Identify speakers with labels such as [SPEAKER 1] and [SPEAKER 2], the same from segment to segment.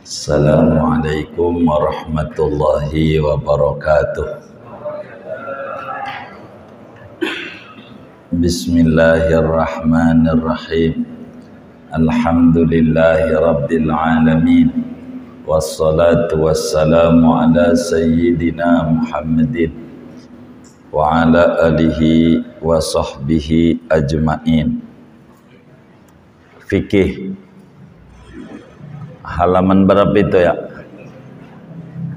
[SPEAKER 1] Assalamualaikum warahmatullahi wabarakatuh. Bismillahirrahmanirrahim. Alhamdulillahi rabbil alamin. Wassalatu wassalamu ala sayyidina Muhammadin wa ala alihi wa sahbihi ajma'in. Fikih halaman berapa itu ya?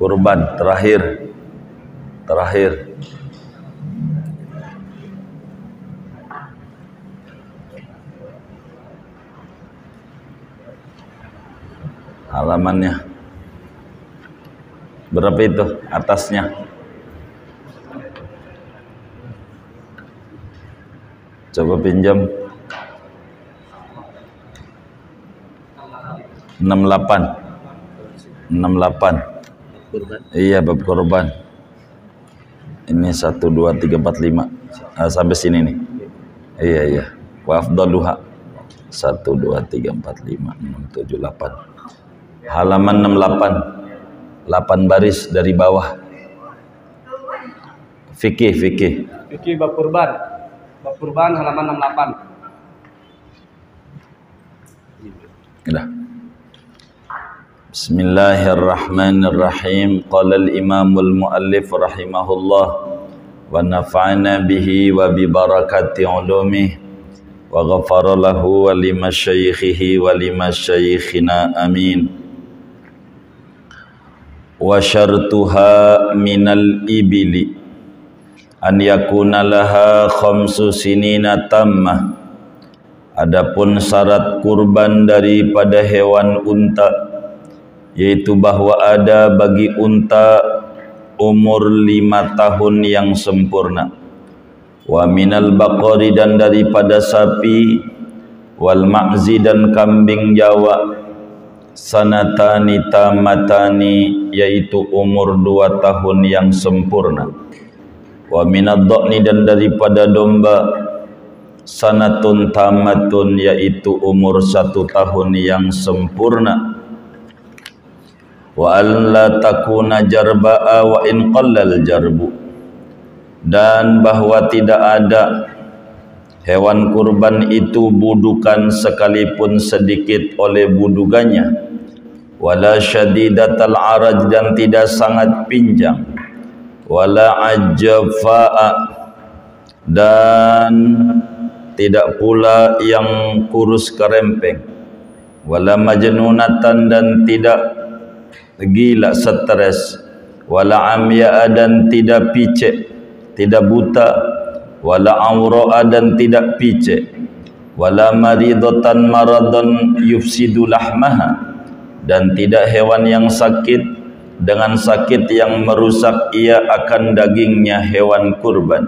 [SPEAKER 1] Kurban terakhir halamannya berapa itu atasnya? Coba pinjam. 68. Iya, bab korban. Ini 1 2 3 4 5 sampai sini nih. Iya. Wa afdaluha 1 2 3 4 5 6 7 8. Halaman 68. 8 baris dari bawah. Fikih
[SPEAKER 2] bab kurban. Bab kurban halaman 68.
[SPEAKER 1] Udah. Bismillahirrahmanirrahim. Qala al-imamul muallif rahimahullah wa nafa'ana bihi wa bi barakati ulumih wa ghafara lahu wa limasyayikhihi wa limasyayikhina amin. Wa syartuha minal ibili an yakuna laha khamsu sinina tammah. Adapun syarat kurban daripada hewan unta, yaitu bahwa ada bagi unta umur 5 tahun yang sempurna. Wa minal baqari, dan daripada sapi, wal ma'zi, dan kambing jawa, sanatani tamatani, yaitu umur 2 tahun yang sempurna. Wa minad dha'ni, dan daripada domba, sanatun tamatun, yaitu umur 1 tahun yang sempurna. Wa alla takuna jarba'a wa in qallal jarbu, dan bahwa tidak ada hewan kurban itu budukan sekalipun sedikit oleh budugannya. Wala syadidatal araj, dan tidak sangat pinjang. Wala ajfa'a, dan tidak pula yang kurus kerempeng. Wala majnunatan, dan tidak gila stres. Wala amya'a, dan tidak picek, tidak buta. Wala awra'a, dan tidak picek. Wala maridatan maradun yufsidu lahmaha, dan tidak hewan yang sakit dengan sakit yang merusak ia akan dagingnya hewan kurban.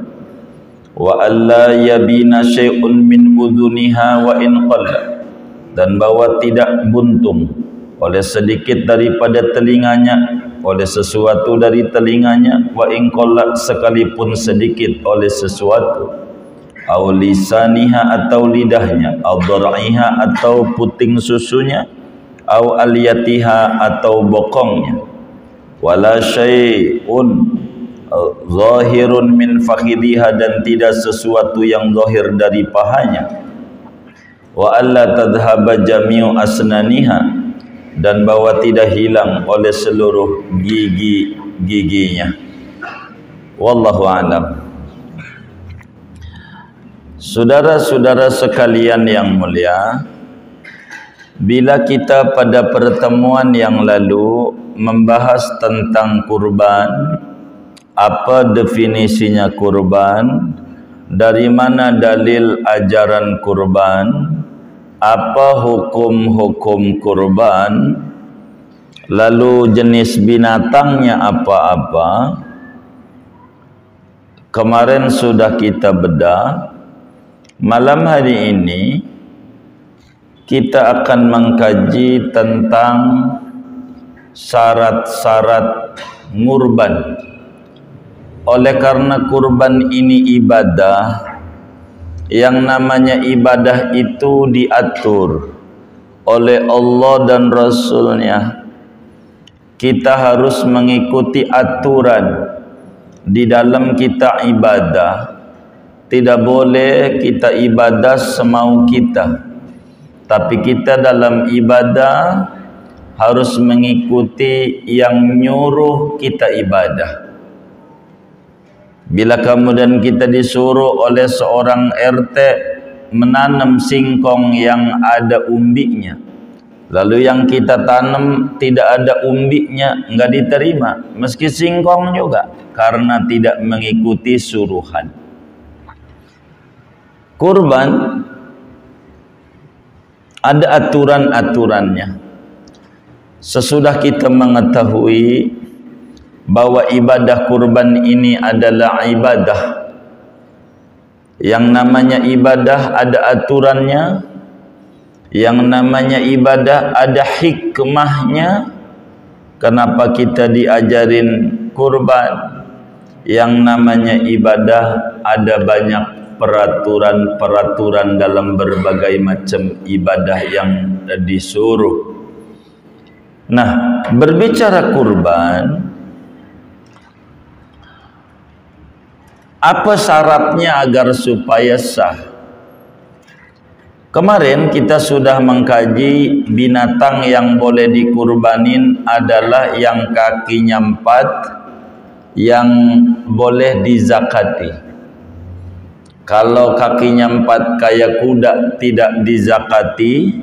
[SPEAKER 1] Wa alla yabina syai'un min udhuniha wa in qalla, dan bahwa tidak buntung oleh sedikit daripada telinganya, oleh sesuatu dari telinganya, wa in qalla, sekalipun sedikit oleh sesuatu, au lisaniha, atau lidahnya, au dhar'iha, atau puting susunya, au aliyatiha, atau bokongnya. Wala syai'un zahirun min fakhidiha, dan tidak sesuatu yang zahir dari pahanya. Wa alla tadhhaba jami'u asnaniha, dan bahwa tidak hilang oleh seluruh gigi-giginya. Wallahu a'lam. Saudara-saudara sekalian yang mulia, bila kita pada pertemuan yang lalu membahas tentang kurban, apa definisinya kurban, dari mana dalil ajaran kurban, apa hukum-hukum kurban, lalu jenis binatangnya apa-apa, kemarin sudah kita bedah. Malam hari ini kita akan mengkaji tentang syarat-syarat ngurban. Oleh karena kurban ini ibadah, yang namanya ibadah itu diatur oleh Allah dan Rasulnya kita harus mengikuti aturan di dalam kita ibadah. Tidak boleh kita ibadah semau kita, tapi kita dalam ibadah harus mengikuti yang nyuruh kita ibadah. Bila kemudian kita disuruh oleh seorang RT menanam singkong yang ada umbinya, lalu yang kita tanam tidak ada umbinya, enggak diterima, meski singkong juga, karena tidak mengikuti suruhan. Kurban ada aturan-aturannya. Sesudah kita mengetahui bahwa ibadah kurban ini adalah ibadah, yang namanya ibadah ada aturannya, yang namanya ibadah ada hikmahnya. Kenapa kita diajarin kurban? Yang namanya ibadah ada banyak peraturan-peraturan dalam berbagai macam ibadah yang disuruh. Nah, berbicara kurban, apa syaratnya agar supaya sah? Kemarin kita sudah mengkaji binatang yang boleh dikurbanin adalah yang kakinya 4, yang boleh dizakati. Kalau kakinya 4 kayak kuda tidak dizakati,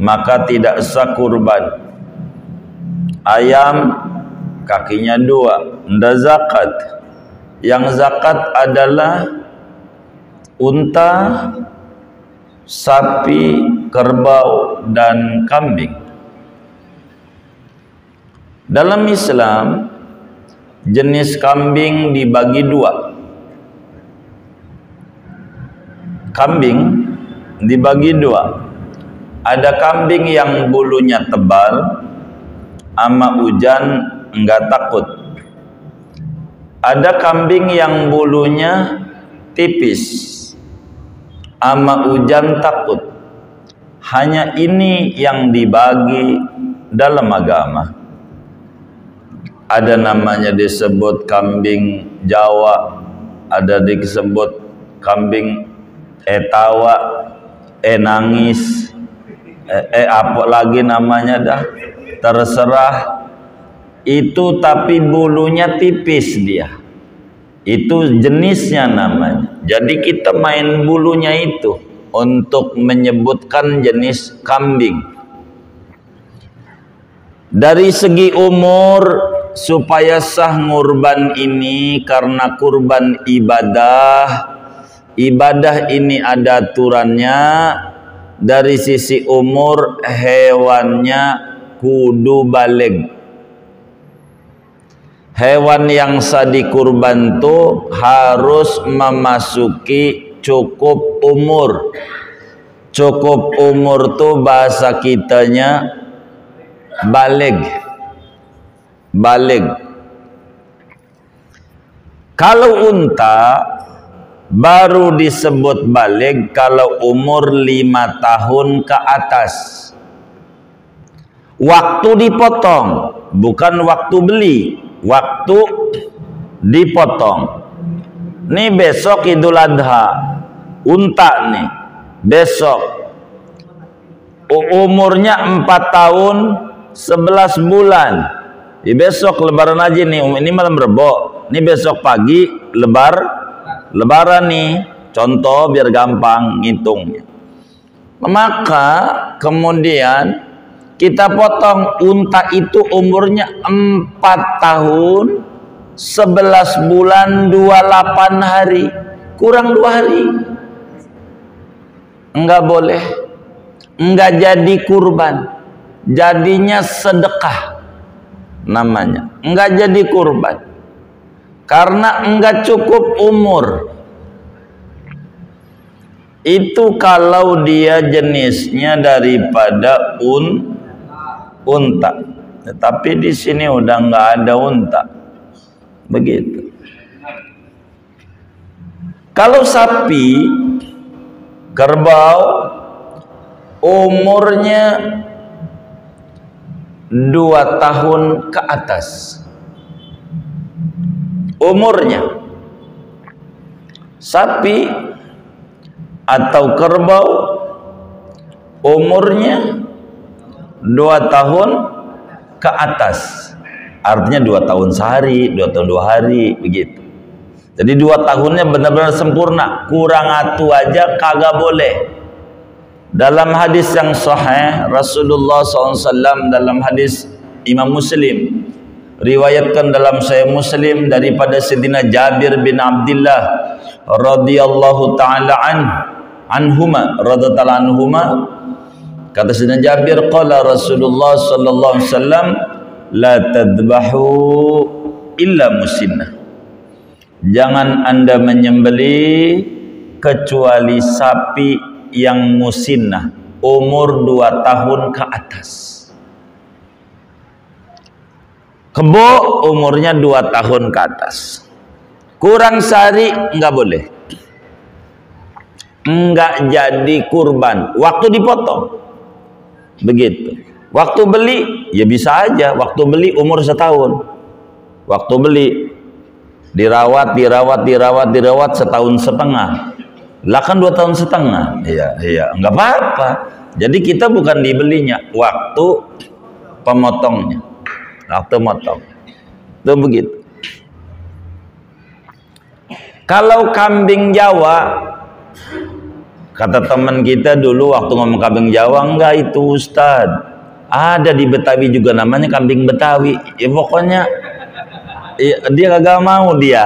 [SPEAKER 1] maka tidak sah kurban. Ayam kakinya 2, ndak zakat. Yang zakat adalah unta, sapi, kerbau, dan kambing. Dalam Islam, jenis kambing dibagi 2. Kambing dibagi 2. Ada kambing yang bulunya tebal, ama hujan enggak takut. Ada kambing yang bulunya tipis, ama hujan takut. Hanya ini yang dibagi dalam agama. Ada namanya disebut kambing Jawa, ada disebut kambing tawa, nangis, apa lagi namanya dah, terserah. Itu tapi bulunya tipis dia. Itu jenisnya namanya. Jadi kita main bulunya itu untuk menyebutkan jenis kambing. Dari segi umur, supaya sah ngurban ini karena kurban ibadah. Ibadah ini ada aturannya. Dari sisi umur, hewannya kudu baligh. Hewan yang sah dikurban itu harus memasuki cukup umur. Cukup umur tuh bahasa kitanya baligh. Baligh. Kalau unta baru disebut baligh kalau umur 5 tahun ke atas. Waktu dipotong, bukan waktu beli, waktu dipotong. Nih besok Idul Adha, unta nih besok umurnya 4 tahun 11 bulan. Di besok lebaran aja nih, ini malam Rebo, nih besok pagi lebaran nih, contoh biar gampang ngitungnya. Maka kemudian kita potong unta itu umurnya 4 tahun 11 bulan 28 hari, kurang 2 hari. Enggak boleh, enggak jadi kurban, jadinya sedekah namanya, enggak jadi kurban karena enggak cukup umur. Itu kalau dia jenisnya daripada unta. Tetapi di sini udah enggak ada unta. Begitu. Kalau sapi, kerbau, umurnya 2 tahun ke atas umurnya. Sapi atau kerbau umurnya 2 tahun ke atas, artinya 2 tahun sehari, 2 tahun 2 hari, begitu. Jadi 2 tahunnya benar-benar sempurna, kurang atu aja kagak boleh. Dalam hadis yang sahih Rasulullah SAW, dalam hadis Imam Muslim, riwayatkan dalam Sahih Muslim daripada Sayyidina Jabir bin Abdullah radhiyallahu taala anhuma, kata Sayyidina Jabir, qala Rasulullah sallallahu alaihi wasallam, la tadbahu illa musinnah. Jangan Anda menyembelih kecuali sapi yang musinnah, umur 2 tahun ke atas. Kebo umurnya 2 tahun ke atas, kurang sehari enggak boleh, enggak jadi kurban waktu dipotong. Begitu. Waktu beli ya bisa aja, waktu beli umur 1 tahun, waktu beli dirawat 1,5 tahun lah, kan 2 tahun setengah. Iya enggak apa-apa. Jadi kita bukan dibelinya, waktu pemotongnya, waktu motong itu begitu. Kalau kambing Jawa, kata teman kita dulu waktu ngomong kambing Jawa, enggak itu Ustad, ada di Betawi juga namanya kambing Betawi. Ya pokoknya dia kagak mau dia.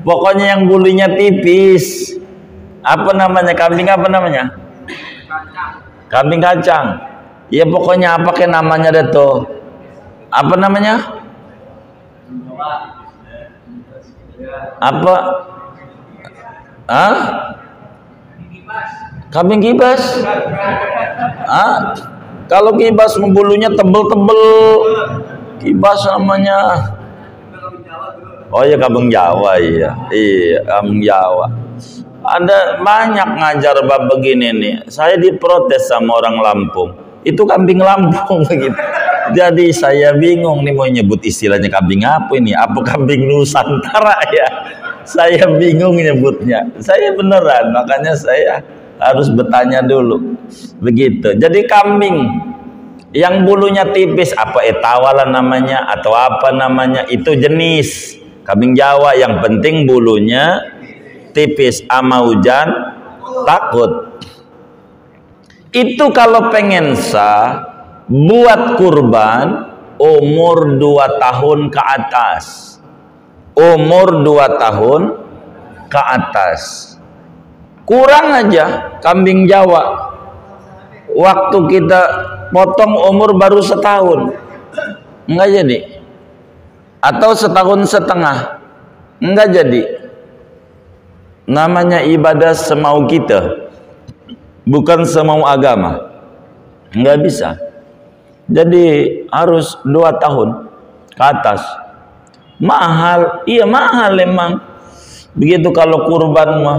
[SPEAKER 1] Pokoknya yang bulunya tipis. Apa namanya? Kambing apa namanya? Kambing kacang. Ya pokoknya apa ke namanya dah tuh? Apa namanya? Apa? Hah? Kambing kibas. Kalau kibas bulunya tebel-tebel, kibas namanya. Oh ya kambing Jawa, iya kambing Jawa. Ada banyak ngajar bab begini nih. Saya diprotes sama orang Lampung. Itu kambing Lampung begitu. Jadi saya bingung nih mau nyebut istilahnya kambing apa ini? Apa kambing Nusantara ya? Saya bingung nyebutnya. Saya beneran, makanya saya harus bertanya dulu. Begitu. Jadi kambing yang bulunya tipis, apa etawala namanya atau apa namanya, itu jenis kambing Jawa. Yang penting bulunya tipis, ama hujan takut. Itu kalau pengen sah buat kurban umur 2 tahun ke atas. Umur 2 tahun ke atas. Kurang aja kambing Jawa, waktu kita potong umur baru 1 tahun, enggak jadi. Atau 1,5 tahun, enggak jadi. Namanya ibadah semau kita, bukan semau agama. Enggak bisa. Jadi harus 2 tahun ke atas. Mahal, iya mahal emang. Begitu kalau kurban mah,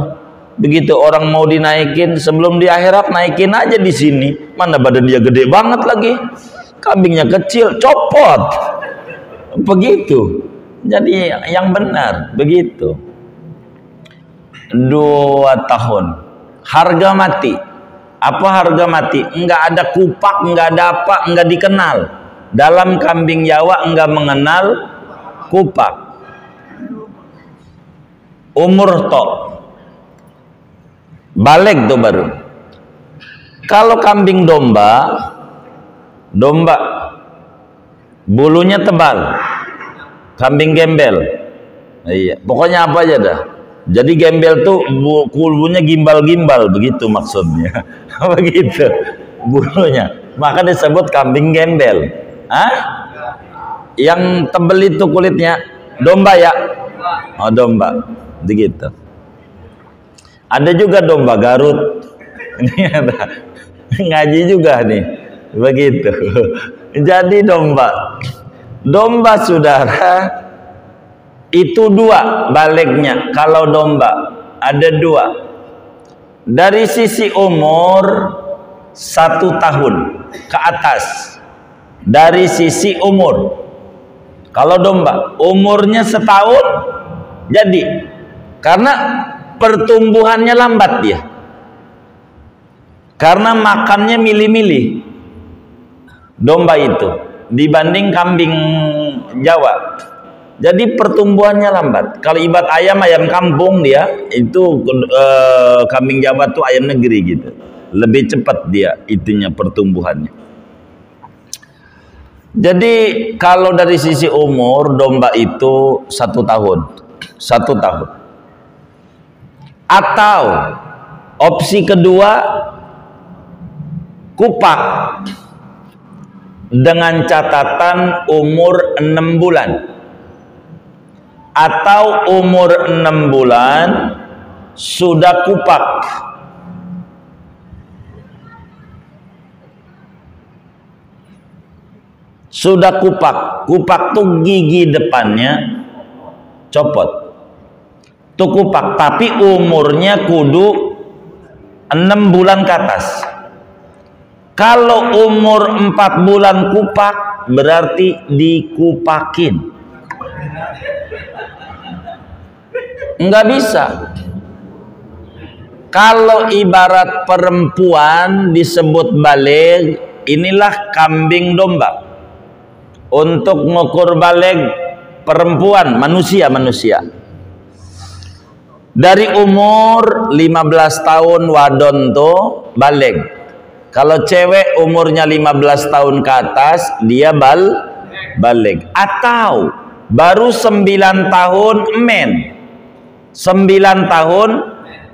[SPEAKER 1] begitu orang mau dinaikin, sebelum di akhirat naikin aja di sini. Mana badan dia gede banget lagi, kambingnya kecil, copot. Begitu. Jadi yang benar begitu. 2 tahun. Harga mati. Apa harga mati? Enggak ada kupak, enggak ada apa, enggak dikenal. Dalam kambing Jawa enggak mengenal kupak. Umur tok. Balik tuh baru. Kalau kambing domba bulunya tebal. Kambing gembel. Iya, pokoknya apa aja dah. Jadi gembel tuh bulunya gimbal-gimbal, begitu maksudnya. Begitu bulunya. Maka disebut kambing gembel. Yang tebel itu kulitnya domba ya. Oh domba. Begitu. Ada juga domba Garut. Ini ada ngaji juga nih. Begitu. Jadi domba saudara itu 2 baliknya. Kalau domba ada 2. Dari sisi umur 1 tahun ke atas. dari sisi umur. Kalau domba umurnya setahun jadi, karena pertumbuhannya lambat dia, karena makannya milih-milih domba itu dibanding kambing Jawa. Jadi pertumbuhannya lambat. Kalau ibarat ayam kampung dia itu, kambing Jawa tuh ayam negeri gitu, lebih cepat dia itunya pertumbuhannya. Jadi kalau dari sisi umur domba itu 1 tahun, 1 tahun. Atau opsi kedua, kupak dengan catatan umur 6 bulan. Atau umur 6 bulan sudah kupak. Sudah kupak. Kupak tuh gigi depannya copot. Tuh kupak, tapi umurnya kudu 6 bulan ke atas. Kalau umur 4 bulan kupak berarti dikupakin. Enggak bisa. Kalau ibarat perempuan disebut baligh, inilah kambing domba. Untuk mengukur baligh perempuan, manusia. Dari umur 15 tahun wadon tuh baligh. Kalau cewek umurnya 15 tahun ke atas, dia baligh. Atau baru 9 tahun men. 9 tahun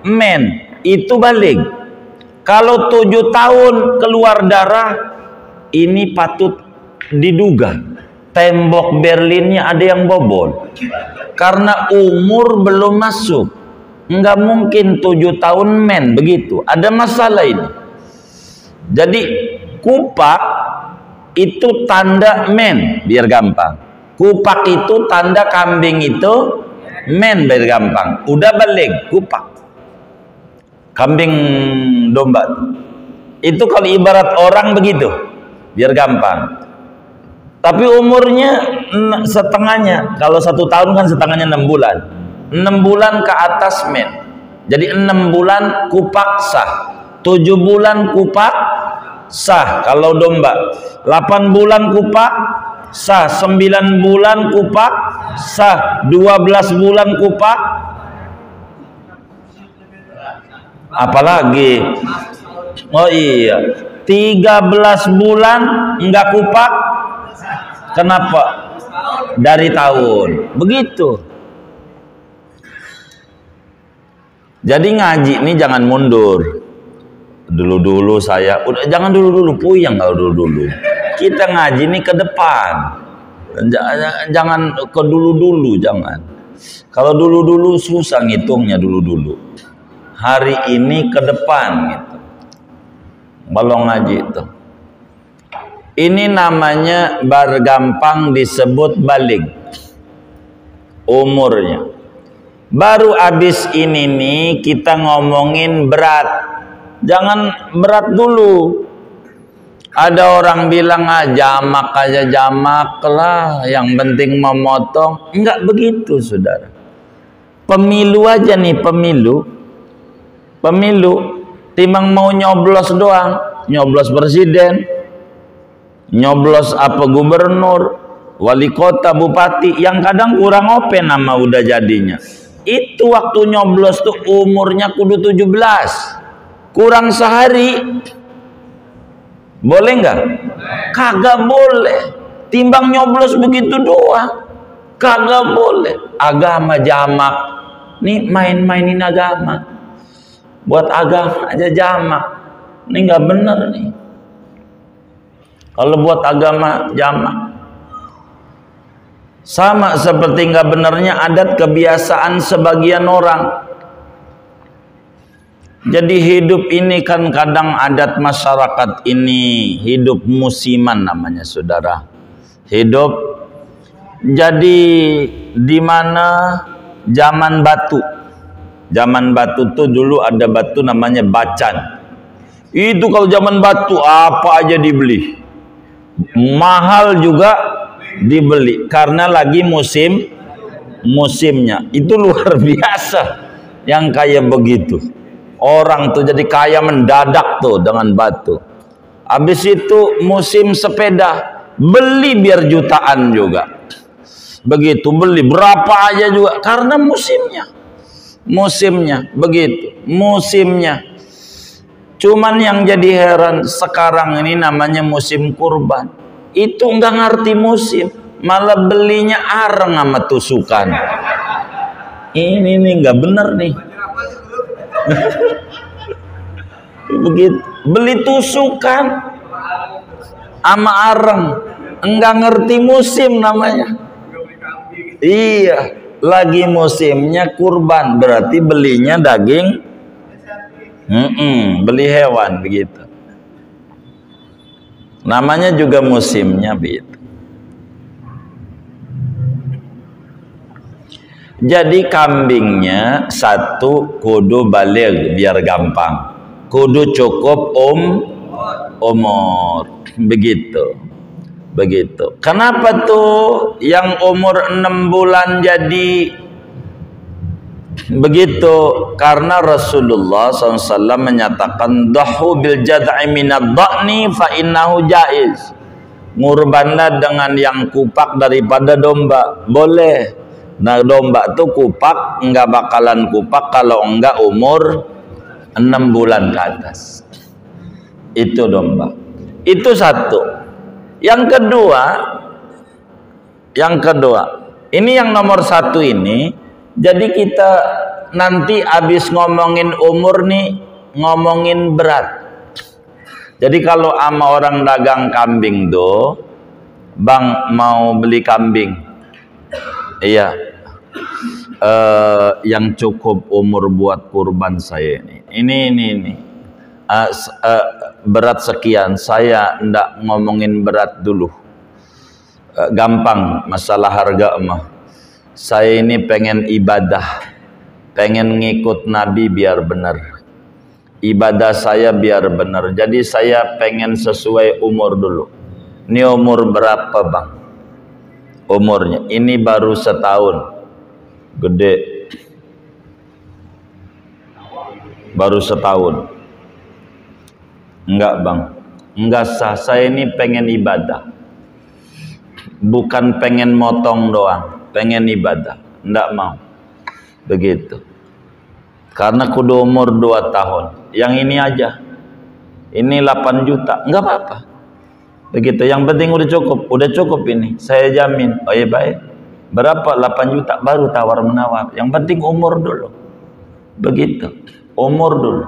[SPEAKER 1] men itu baligh. Kalau 7 tahun keluar darah, ini patut diduga tembok Berlinnya ada yang bobol, karena umur belum masuk. Enggak mungkin 7 tahun men begitu, ada masalah ini. Jadi kupak itu tanda men, biar gampang. Kupak itu tanda kambing itu men, biar gampang. Udah baligh, kupak. Kambing domba itu kalau ibarat orang begitu, biar gampang. Tapi umurnya setengahnya. Kalau 1 tahun kan setengahnya 6 bulan. 6 bulan ke atas men. Jadi 6 bulan kupak sah. 7 bulan kupak sah kalau domba. 8 bulan kupak sah. 9 bulan kupak sah. 12 bulan kupak. Apalagi? Oh iya. 13 bulan enggak kupak. Kenapa? Dari tahun. Begitu. Jadi ngaji ini jangan mundur. Dulu-dulu saya, udah jangan dulu-dulu, puyeng kalau dulu-dulu. Kita ngaji ini ke depan. Jangan ke dulu-dulu, jangan. Kalau dulu-dulu susah ngitungnya dulu-dulu. Hari ini ke depan gitu. Kalau ngaji itu. Ini namanya bergampang disebut baligh umurnya. Baru habis ini nih kita ngomongin berat. Jangan berat dulu. Ada orang bilang jamak aja jamak lah, yang penting memotong. Enggak begitu saudara. Pemilu aja nih, pemilu timbang mau nyoblos doang, nyoblos presiden, nyoblos apa gubernur, wali kota, bupati, yang kadang kurang open nama udah jadinya. Itu waktu nyoblos tuh umurnya kudu 17, kurang sehari. Boleh nggak? Kagak boleh. Timbang nyoblos begitu doang, kagak boleh. Agama jamak, nih main-mainin agama, buat agama aja jamak, ini nggak bener nih. Kalau buat agama jamak, sama seperti nggak benernya adat kebiasaan sebagian orang. Jadi hidup ini kan kadang adat masyarakat ini hidup musiman namanya saudara. Hidup jadi di mana zaman batu. Zaman batu tuh dulu ada batu namanya bacan. Itu kalau zaman batu apa aja dibeli. Mahal juga dibeli karena lagi musimnya. Itu luar biasa yang kayak begitu. Orang tuh jadi kaya mendadak tuh dengan batu. Habis itu musim sepeda, beli biar jutaan juga. Begitu beli berapa aja juga karena musimnya begitu, musimnya. Cuman yang jadi heran sekarang ini namanya musim kurban. Itu nggak ngerti musim, malah belinya areng sama tusukan. Ini nih nggak bener nih. Begitu, beli tusukan sama areng, enggak ngerti musim namanya. Iya, lagi musimnya kurban, berarti belinya daging. Beli hewan begitu. Namanya juga musimnya begitu. Jadi kambingnya satu kudu baligh biar gampang. Kudu cukup umur. Begitu. Kenapa tuh yang umur 6 bulan jadi begitu? Karena Rasulullah SAW menyatakan dahu bil jad'i minad dha'ni fa innahu jaiz. Ngurbanlah dengan yang kupak daripada domba. Boleh. Nah, domba tuh kupak enggak bakalan kupak kalau enggak umur 6 bulan ke atas. Itu domba. Itu satu. Yang kedua, ini yang nomor satu ini. Jadi kita nanti habis ngomongin umur nih, ngomongin berat. Jadi kalau sama orang dagang kambing tuh, bang mau beli kambing, iya, yang cukup umur buat kurban saya ini. Berat sekian, saya ndak ngomongin berat dulu. Gampang masalah harga mah. Saya ini pengen ibadah, pengen ngikut Nabi biar benar. Ibadah saya biar benar. Jadi saya pengen sesuai umur dulu. Ini umur berapa bang? Umurnya ini baru setahun. Gede. Baru setahun. Enggak bang, enggak sah. Saya ini pengen ibadah, bukan pengen motong doang, pengen ibadah. Enggak mau begitu, karena kudu umur 2 tahun. Yang ini aja, ini 8 juta, enggak apa-apa begitu. Yang penting udah cukup ini, saya jamin. Oh iya baik, berapa? 8 juta, baru tawar menawar. Yang penting umur dulu, begitu, umur dulu.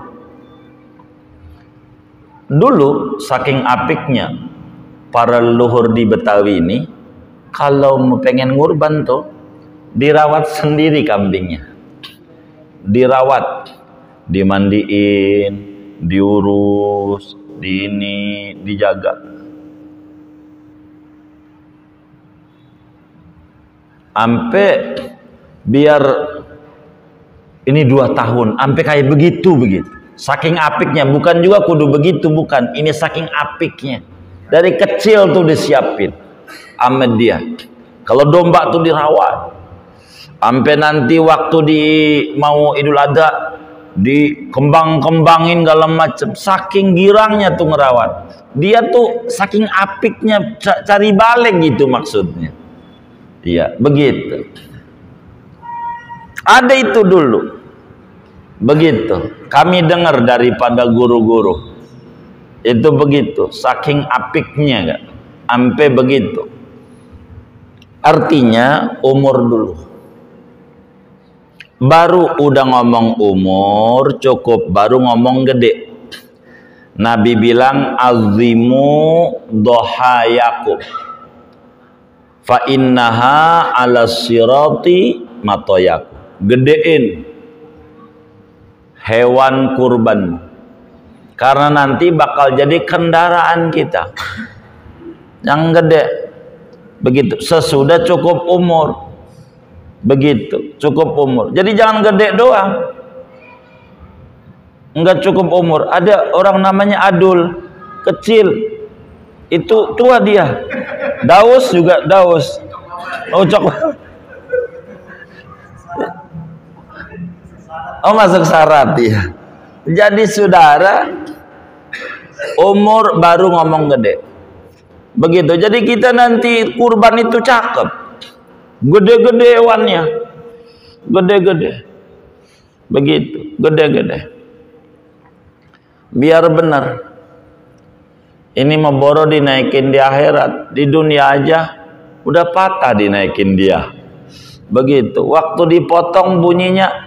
[SPEAKER 1] Dulu saking apiknya para leluhur di Betawi ini, kalau mau pengen ngurban tuh dirawat sendiri kambingnya. Dirawat, dimandiin, diurus, dijaga. Sampai biar ini 2 tahun, sampai kayak begitu. Saking apiknya, bukan juga kudu begitu, bukan. Ini saking apiknya. Dari kecil tuh disiapin sama dia. Kalau domba tuh dirawat. Sampai nanti waktu mau Idul Adha dikembang-kembangin segala macam. Saking girangnya tuh ngerawat. Dia tuh saking apiknya cari balik gitu maksudnya. Iya, begitu. Ada itu dulu. Begitu, kami dengar daripada guru-guru itu begitu, saking apiknya, sampai begitu. Artinya umur dulu, baru udah ngomong umur cukup, baru ngomong gede. Nabi bilang azimu dohayakum fa innaha ala sirati matoyakum. Gedein hewan kurban, karena nanti bakal jadi kendaraan kita yang gede. Begitu, sesudah cukup umur. Begitu, cukup umur. Jadi jangan gede doang, enggak cukup umur. Ada orang namanya adul, kecil, Itu tua dia. Daus juga daus. Cocok. Masuk syarat ya. Jadi saudara, umur baru ngomong gede. Begitu. Jadi kita nanti kurban itu cakep. Gede-gede hewannya. Gede-gede. Begitu. Gede-gede. Biar benar. Ini memboro dinaikin di akhirat. Di dunia aja udah patah dinaikin dia. Begitu. Waktu dipotong bunyinya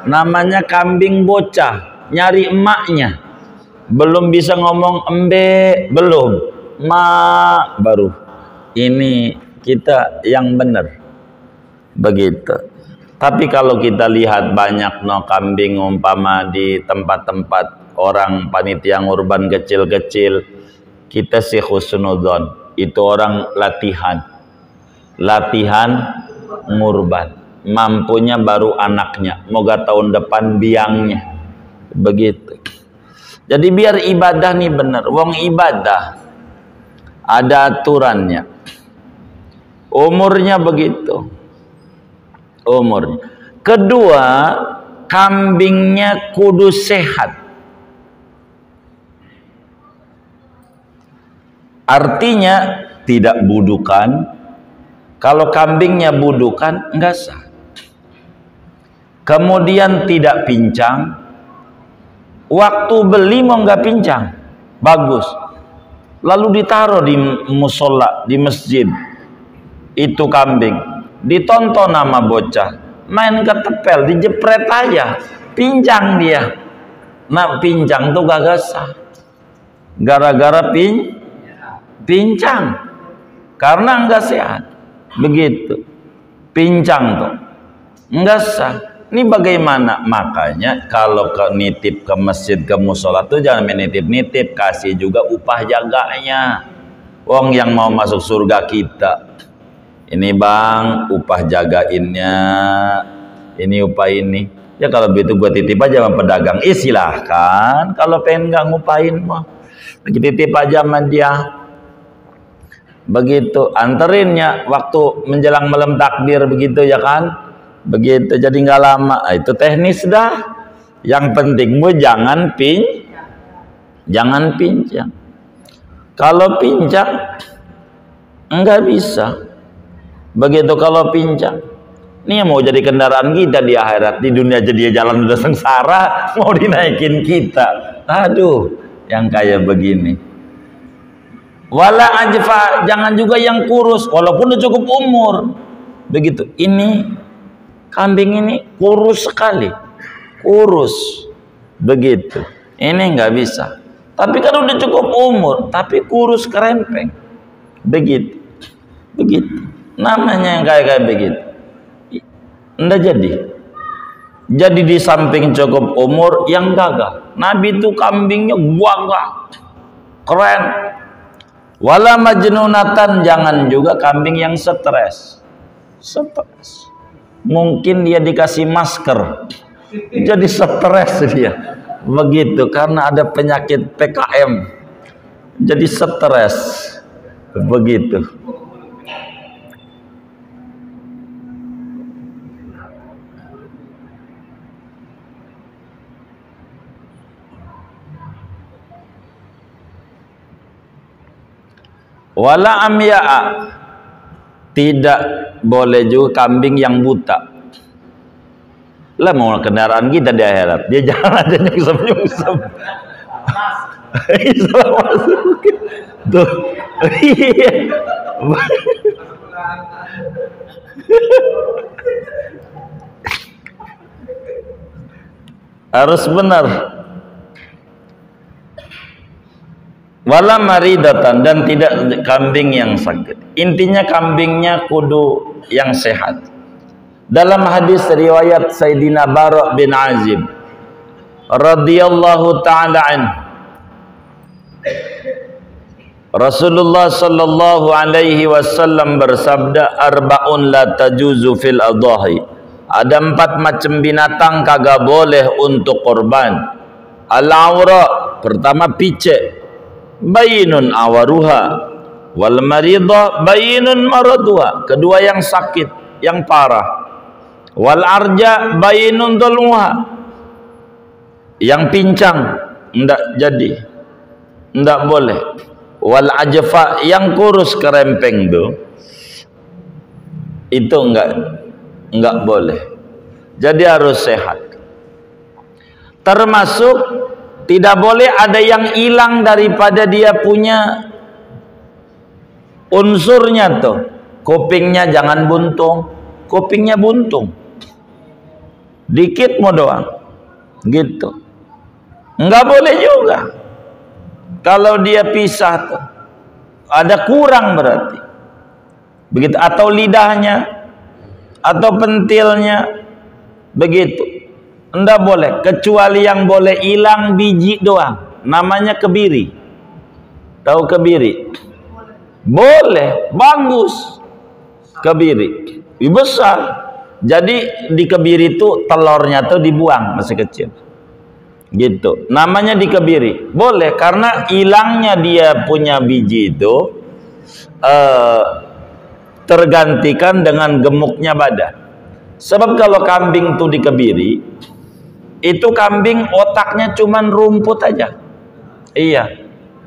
[SPEAKER 1] namanya kambing bocah, nyari emaknya. Belum bisa ngomong embe, belum. Baru. Ini kita yang benar. Begitu. Tapi kalau kita lihat banyak kambing umpama di tempat-tempat orang panitia ngurban kecil-kecil, kita sih husnudzon, itu orang latihan ngurban, mampunya baru anaknya, moga tahun depan biangnya. Begitu. Jadi biar ibadah nih bener. Wong ibadah ada aturannya, umurnya begitu, umurnya. Kedua, kambingnya kudu sehat. Artinya tidak budukan. Kalau kambingnya budukan enggak sah. Kemudian tidak pincang. Waktu beli mau enggak pincang, bagus. Lalu ditaruh di musola, di masjid. Itu kambing ditonton sama bocah, main ketepel, dijepret aja, pincang dia. Nah, pincang tuh gak sah. Gara-gara pincang, karena enggak sehat. Begitu, pincang tuh enggak sah. Ini bagaimana? Makanya kalau nitip ke masjid, ke musola tuh jangan menitip-nitip, kasih juga upah jaganya. Wong yang mau masuk surga kita, ini bang upah jagainnya, ini upah ini. Ya kalau begitu gua titip aja sama pedagang. Silahkan. Kalau pengen nggak ngupain mah, titip aja sama dia. Begitu, anterinnya waktu menjelang malam takbir begitu ya kan, begitu. Jadi nggak lama. Itu teknis dah. Yang penting jangan pincang. Kalau pincang nggak bisa. Begitu kalau pincang. Ini yang mau jadi kendaraan kita di akhirat. Di dunia jadi jalan udah sengsara, mau dinaikin kita. Aduh, yang kayak begini. Wala ajfa, jangan juga yang kurus walaupun udah cukup umur. Begitu. Ini kambing ini kurus sekali. Kurus. Begitu. Ini nggak bisa. Tapi kan udah cukup umur, tapi kurus kerempeng. Begitu. Begitu. Namanya yang kayak begitu. Nggak jadi. Jadi di samping cukup umur yang gagah. Nabi itu kambingnya gagah. Keren. Wala majnunatan, jangan juga kambing yang stres. Stres. Mungkin dia dikasih masker, jadi stres dia. Begitu, karena ada penyakit PKM. Jadi stres. Begitu. Wala amya'a, tidak boleh juga kambing yang buta. Lah mau kendaraan kita di akhirat, dia jalan aja nyungsep. Tuh. Harus benar. Wala maridatan, dan tidak kambing yang sakit. Intinya kambingnya kudu yang sehat. Dalam hadis riwayat Sayyidina Bara' bin Azib radhiyallahu ta'ala an, Rasulullah sallallahu alaihi wasallam bersabda, arba'un la tajuzu fil adhahi. Ada 4 macam binatang kagak boleh untuk korban. Al-aura, pertama picek. bayinun awaruha, wal maridah bayinun maraduha, kedua yang sakit, yang parah. Wal arja bayinun dhalmuha, yang pincang ndak jadi, ndak boleh. Wal ajfa, yang kurus kerempeng tuh, itu enggak boleh. Jadi harus sehat. Termasuk tidak boleh ada yang hilang daripada dia punya unsurnya tuh. Kupingnya jangan buntung, kupingnya buntung, dikit mau doang, gitu. Enggak boleh juga. Kalau dia pisah tuh, ada kurang berarti. Begitu, atau lidahnya, atau pentilnya, begitu. Enggak boleh, kecuali yang boleh hilang biji doang, namanya kebiri. Tahu kebiri? Boleh, bagus. Kebiri, besar. Jadi di kebiri itu telurnya tuh dibuang masih kecil. Gitu. Namanya dikebiri. Boleh, karena hilangnya dia punya biji itu tergantikan dengan gemuknya badan. Sebab kalau kambing itu dikebiri, itu kambing otaknya cuman rumput aja. Iya.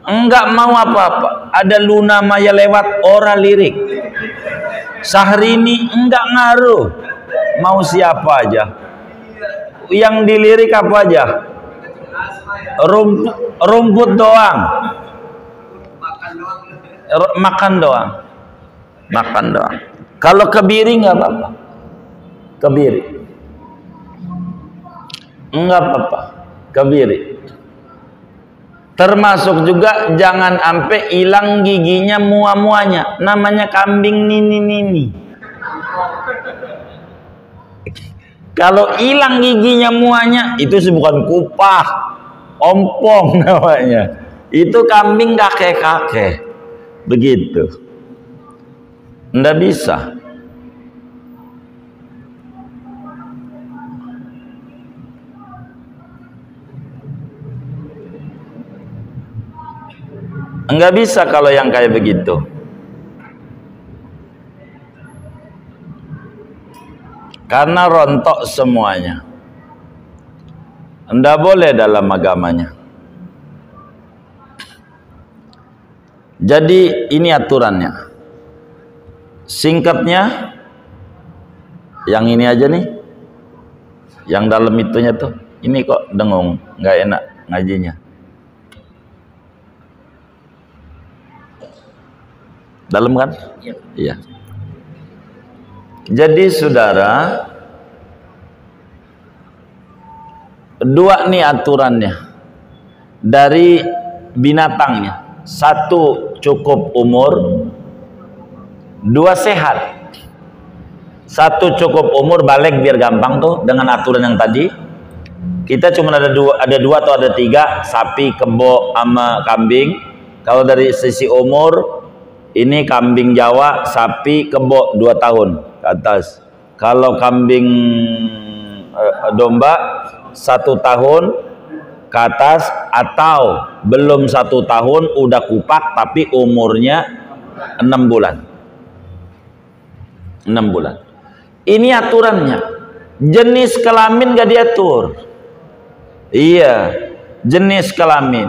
[SPEAKER 1] Enggak mau apa-apa. Ada Luna Maya lewat, ora lirik. Syahrini enggak ngaruh. Mau siapa aja. Yang dilirik apa aja? Rumput doang. Makan doang. Makan doang. Kalau kebiri enggak apa-apa. Kebiri enggak apa-apa. Kebiri. Termasuk juga jangan sampai hilang giginya mua-muanya. Namanya kambing nini-nini. Kalau hilang giginya muanya, itu bukan kupah, ompong namanya. Itu kambing kakek-kakek. Begitu. Nggak bisa. Nggak bisa kalau yang kayak begitu. Karena rontok semuanya. Nggak boleh dalam agamanya. Jadi ini aturannya. Singkatnya, yang ini aja nih. Yang dalam itunya tuh. Ini kok dengung, nggak enak ngajinya. Dalam kan? Iya. Jadi saudara, dua nih aturannya dari binatangnya. Satu cukup umur, dua sehat. Satu cukup umur, balik biar gampang tuh dengan aturan yang tadi. Kita cuma ada dua atau ada tiga, sapi, kebo, sama kambing. Kalau dari sisi umur, ini kambing Jawa, sapi, kebo 2 tahun ke atas. Kalau kambing domba 1 tahun ke atas, atau belum 1 tahun udah kupak tapi umurnya 6 bulan. 6 bulan. Ini aturannya. Jenis kelamin gak diatur. Iya, jenis kelamin.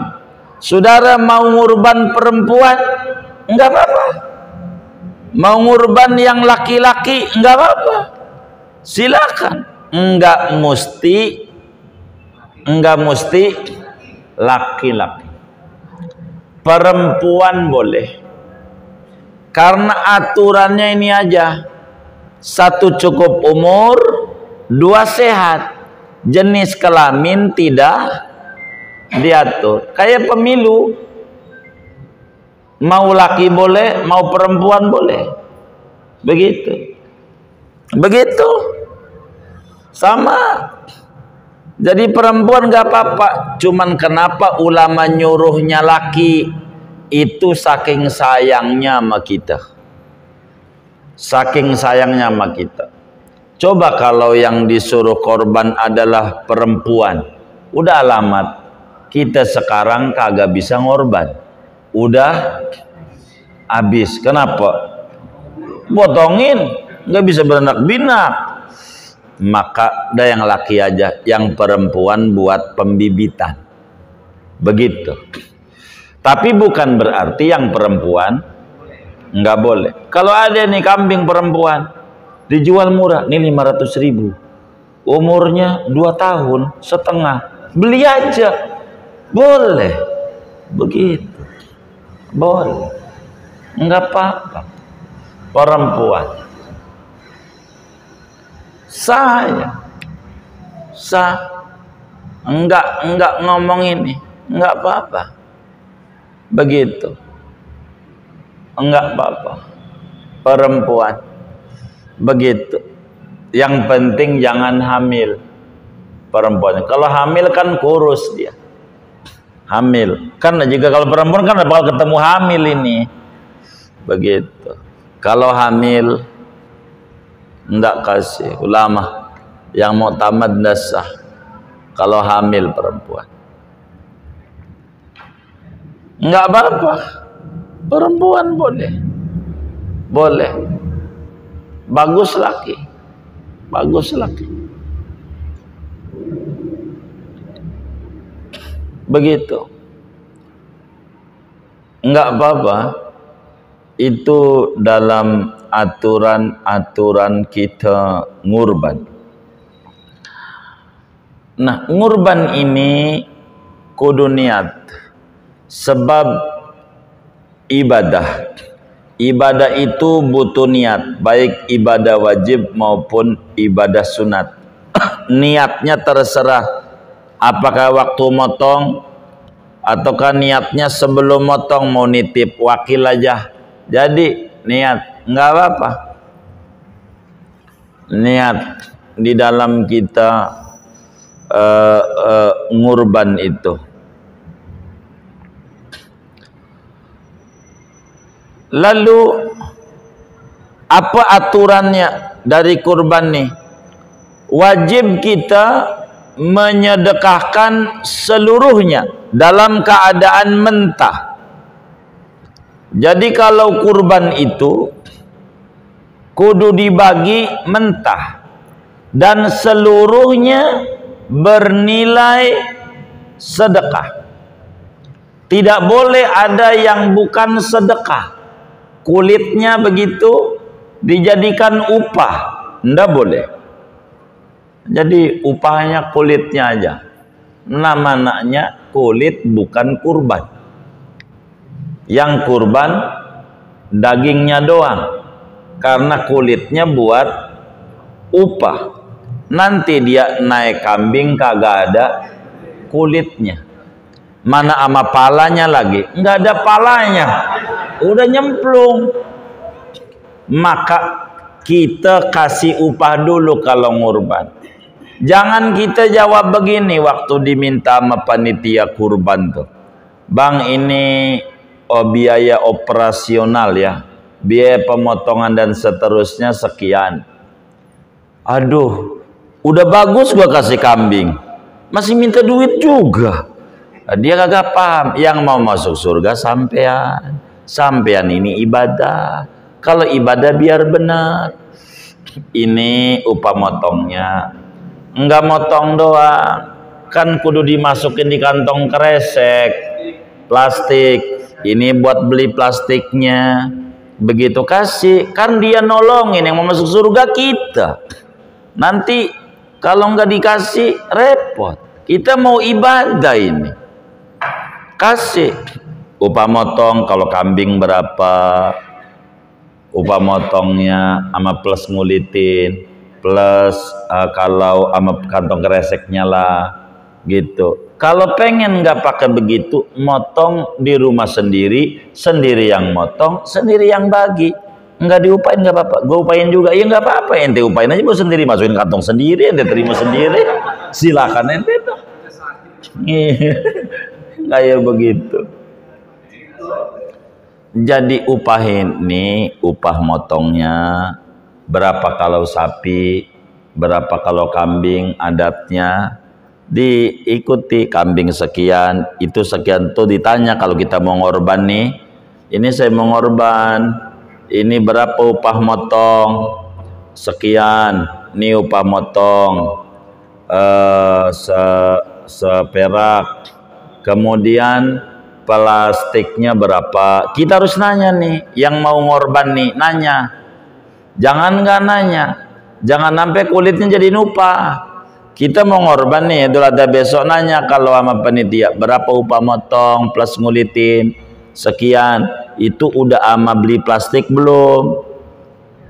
[SPEAKER 1] Saudara mau ngurban perempuan, enggak apa-apa. Mau ngurban yang laki-laki, enggak apa-apa. Silakan. Enggak mesti laki-laki. Perempuan boleh. Karena aturannya ini aja. 1 cukup umur, 2 sehat. Jenis kelamin tidak diatur. Kayak pemilu. Mau laki boleh, mau perempuan boleh. Begitu. Begitu. Sama. Jadi perempuan gak apa-apa. Cuman kenapa ulama nyuruhnya laki? Itu saking sayangnya sama kita. Saking sayangnya sama kita. Coba kalau yang disuruh korban adalah perempuan. Udah alamat. Kita sekarang kagak bisa ngorban. udah habis. Kenapa? Potongin, nggak bisa beranak binak. Maka ada yang laki aja, yang perempuan buat pembibitan. Begitu. Tapi bukan berarti yang perempuan nggak boleh. Kalau ada nih kambing perempuan dijual murah, nih 500.000, umurnya 2 tahun setengah, beli aja, boleh. Begitu, boleh, nggak apa-apa. Perempuan saya enggak ngomong ini, enggak apa-apa. Begitu, enggak apa-apa. Perempuan begitu. Yang penting jangan hamil perempuan. Kalau hamil kan kurus dia. Hamil kan juga, kalau perempuan kan bakal ketemu hamil ini. Begitu. Kalau hamil ndak kasih ulama yang mau tamat dasar kalau hamil perempuan nggak apa-apa, perempuan boleh bagus laki begitu, nggak apa-apa. Itu dalam aturan-aturan kita ngurban. Nah, ngurban ini kudu niat, sebab ibadah itu butuh niat, baik ibadah wajib maupun ibadah sunat. Niatnya terserah, apakah waktu motong ataukah niatnya sebelum motong mau nitip wakil aja. Jadi niat nggak apa-apa. Niat di dalam kita ngurban itu. Lalu apa aturannya dari kurban nih? Wajib kita menyedekahkan seluruhnya dalam keadaan mentah. Jadi kalau kurban itu kudu dibagi mentah dan seluruhnya bernilai sedekah. Tidak boleh ada yang bukan sedekah. Kulitnya begitu dijadikan upah, ndak boleh. Jadi upahnya kulitnya aja. Namanya kulit, bukan kurban. Yang kurban dagingnya doang, karena kulitnya buat upah. Nanti dia naik kambing kagak ada kulitnya, mana ama palanya lagi, nggak ada palanya, udah nyemplung. Maka kita kasih upah dulu kalau ngurban. Jangan kita jawab begini waktu diminta sama panitia kurban tuh, bang ini biaya operasional ya, biaya pemotongan dan seterusnya sekian. Aduh, udah bagus gua kasih kambing, masih minta duit juga. Dia kagak paham. Yang mau masuk surga sampean ini ibadah. Kalau ibadah biar benar. Ini upah motongnya, enggak motong doang, kan kudu dimasukin di kantong kresek plastik. Ini buat beli plastiknya. Begitu kasih, kan dia nolongin. Yang mau masuk surga kita. Nanti kalau nggak dikasih repot. Kita mau ibadah ini. Kasih upah motong. Kalau kambing berapa, upah motongnya sama plus ngulitin, plus kalau sama kantong kreseknya lah gitu. Kalau pengen nggak pakai begitu, motong di rumah sendiri, sendiri yang motong, sendiri yang bagi, nggak diupain nggak apa-apa. Gue upain juga, ya nggak apa-apa. Ente upain aja, gue sendiri masukin kantong sendiri, ente terima sendiri, silakan ente tuh. Kayak begitu. Jadi upah ini, upah motongnya berapa kalau sapi, berapa kalau kambing adatnya. diikuti kambing sekian, itu sekian tuh ditanya kalau kita mau ngorban nih. Ini saya mau ngorban, ini berapa upah motong? Sekian, ini upah motong seperak. Kemudian plastiknya berapa? Kita harus nanya nih, yang mau ngorban nih nanya. Jangan nggak nanya, jangan sampai kulitnya jadi upah. Kita mau ngorban nih, Idul Adha besok nanya kalau sama panitia berapa upah motong plus ngulitin sekian. Itu udah ama beli plastik belum?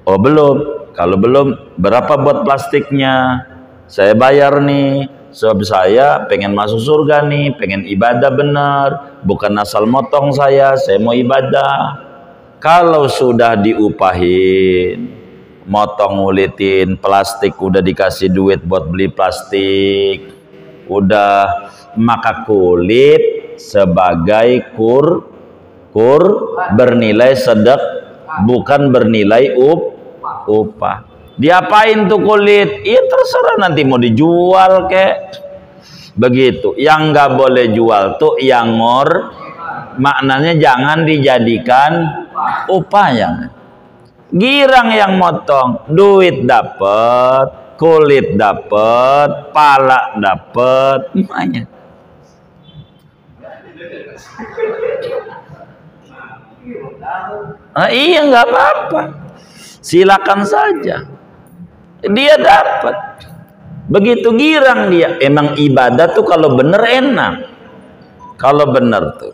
[SPEAKER 1] Oh belum. Kalau belum, berapa buat plastiknya? Saya bayar nih, sebab saya pengen masuk surga nih, pengen ibadah benar, bukan asal motong saya mau ibadah. Kalau sudah diupahin, motong ngulitin plastik, udah dikasih duit buat beli plastik, udah, maka kulit sebagai kur bernilai sedek, bukan bernilai upah. Diapain tuh kulit? Iya terserah, nanti mau dijual kek. Begitu. Yang nggak boleh jual tuh yang maknanya jangan dijadikan upah. Yang girang yang motong, duit dapet, kulit dapet, pala dapet, semuanya. Iya nggak apa-apa, silakan saja, dia dapat. Begitu girang dia. Emang ibadah tuh kalau bener enak, kalau bener tuh